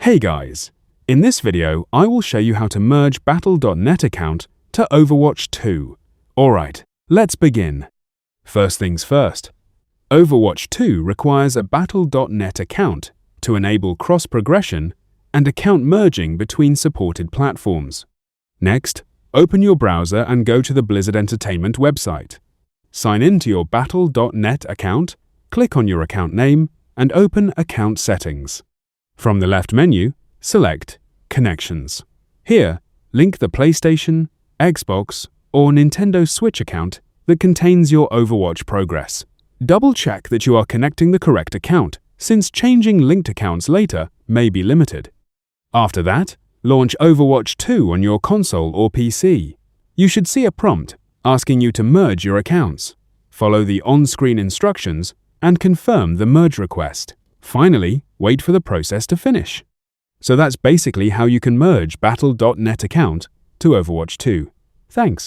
Hey guys! In this video, I will show you how to merge Battle.net account to Overwatch 2. Alright, let's begin. First things first. Overwatch 2 requires a Battle.net account to enable cross-progression and account merging between supported platforms. Next, open your browser and go to the Blizzard Entertainment website. Sign in to your Battle.net account, click on your account name, and open Account Settings. From the left menu, select Connections. Here, link the PlayStation, Xbox, or Nintendo Switch account that contains your Overwatch progress. Double-check that you are connecting the correct account, since changing linked accounts later may be limited. After that, launch Overwatch 2 on your console or PC. You should see a prompt asking you to merge your accounts. Follow the on-screen instructions and confirm the merge request. Finally, wait for the process to finish. So that's basically how you can merge Battle.net account to Overwatch 2. Thanks.